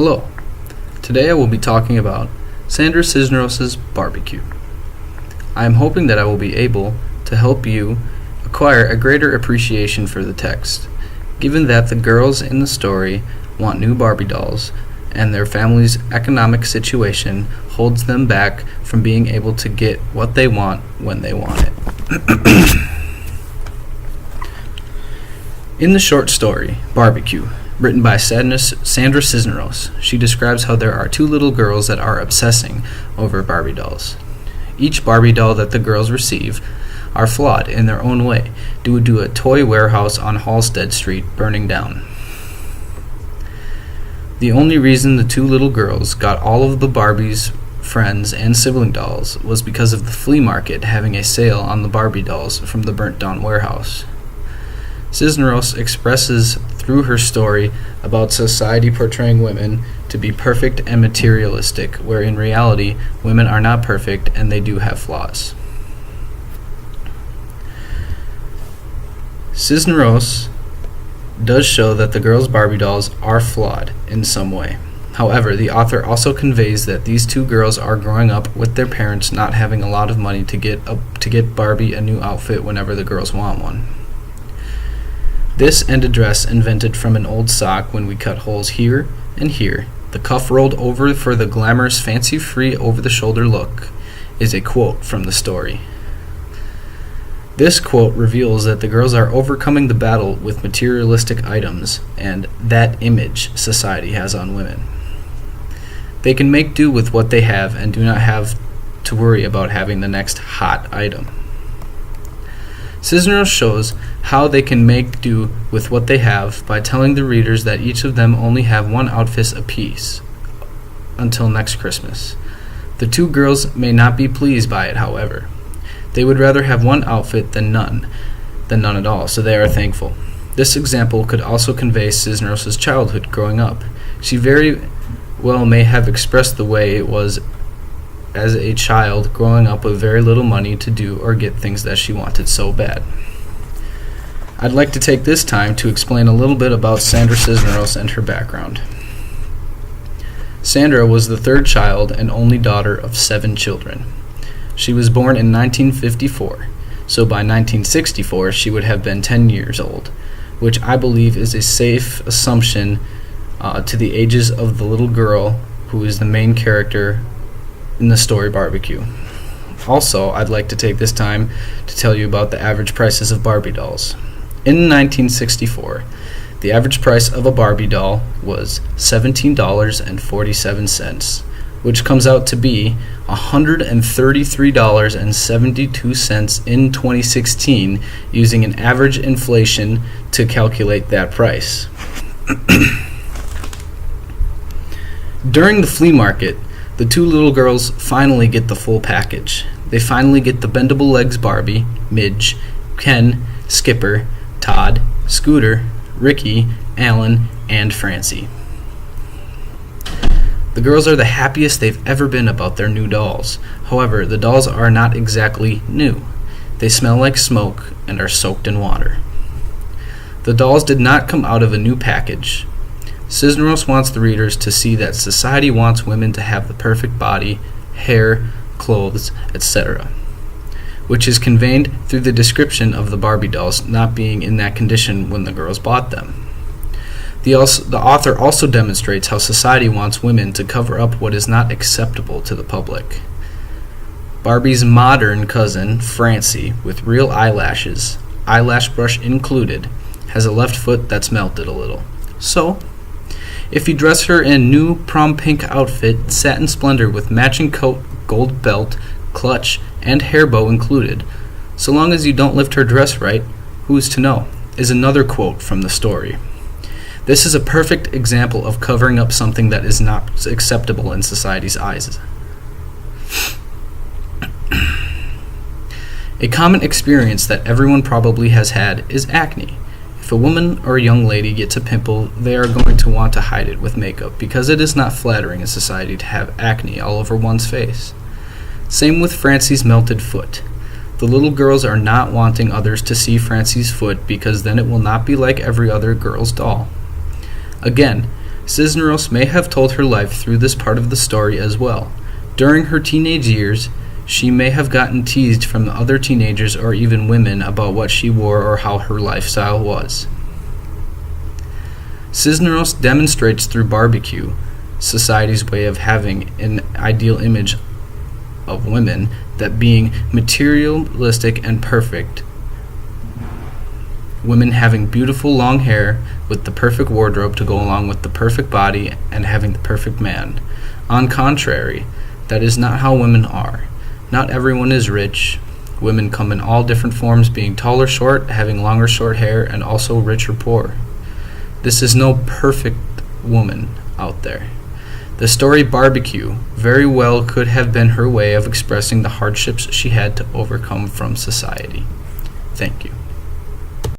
Hello. Today I will be talking about Sandra Cisneros' barbecue. I am hoping that I will be able to help you acquire a greater appreciation for the text, given that the girls in the story want new Barbie dolls and their family's economic situation holds them back from being able to get what they want when they want it. In the short story, Barbecue, written by Sandra Cisneros, she describes how there are two little girls that are obsessing over Barbie dolls. Each Barbie doll that the girls receive are flawed in their own way due to a toy warehouse on Halsted Street burning down. The only reason the two little girls got all of the Barbie's friends and sibling dolls was because of the flea market having a sale on the Barbie dolls from the burnt down warehouse. Cisneros expresses through her story about society portraying women to be perfect and materialistic, where in reality, women are not perfect and they do have flaws. Cisneros does show that the girls' Barbie dolls are flawed in some way. However, the author also conveys that these two girls are growing up with their parents not having a lot of money to get Barbie a new outfit whenever the girls want one. This and a dress invented from an old sock when we cut holes here and here, the cuff rolled over for the glamorous fancy-free over-the-shoulder look, is a quote from the story. This quote reveals that the girls are overcoming the battle with materialistic items and that image society has on women. They can make do with what they have and do not have to worry about having the next hot item. Cisneros shows how they can make do with what they have by telling the readers that each of them only have one outfit apiece until next Christmas. The two girls may not be pleased by it, however. They would rather have one outfit than none at all, so they are thankful. This example could also convey Cisneros' childhood growing up. She very well may have expressed the way it was as a child growing up with very little money to do or get things that she wanted so bad. I'd like to take this time to explain a little bit about Sandra Cisneros and her background. Sandra was the third child and only daughter of 7 children. She was born in 1954, so by 1964 she would have been 10 years old, which I believe is a safe assumption to the ages of the little girl who is the main character in the story Barbecue. Also, I'd like to take this time to tell you about the average prices of Barbie dolls. In 1964, the average price of a Barbie doll was $17.47, which comes out to be $133.72 in 2016, using an average inflation to calculate that price. During the flea market, the two little girls finally get the full package. They finally get the Bendable Legs Barbie, Midge, Ken, Skipper, Todd, Scooter, Ricky, Alan, and Francie. The girls are the happiest they've ever been about their new dolls. However, the dolls are not exactly new. They smell like smoke and are soaked in water. The dolls did not come out of a new package. Cisneros wants the readers to see that society wants women to have the perfect body, hair, clothes, etc., which is conveyed through the description of the Barbie dolls not being in that condition when the girls bought them. The author also demonstrates how society wants women to cover up what is not acceptable to the public. Barbie's modern cousin, Francie, with real eyelashes, eyelash brush included, has a left foot that's melted a little. So, if you dress her in a new prom pink outfit, satin splendor with matching coat, gold belt, clutch, and hair bow included, so long as you don't lift her dress right, who's to know, is another quote from the story. This is a perfect example of covering up something that is not acceptable in society's eyes. A common experience that everyone probably has had is acne. If a woman or a young lady gets a pimple, they are going to want to hide it with makeup because it is not flattering in society to have acne all over one's face. Same with Francie's melted foot. The little girls are not wanting others to see Francie's foot because then it will not be like every other girl's doll. Again, Cisneros may have told her life through this part of the story as well. During her teenage years, she may have gotten teased from the other teenagers or even women about what she wore or how her lifestyle was. Cisneros demonstrates through barbecue society's way of having an ideal image of women, that being materialistic and perfect, women having beautiful long hair with the perfect wardrobe to go along with the perfect body and having the perfect man. On contrary, that is not how women are. Not everyone is rich. Women come in all different forms, being tall or short, having long or short hair, and also rich or poor. This is no perfect woman out there. The story Barbecue very well could have been her way of expressing the hardships she had to overcome from society. Thank you.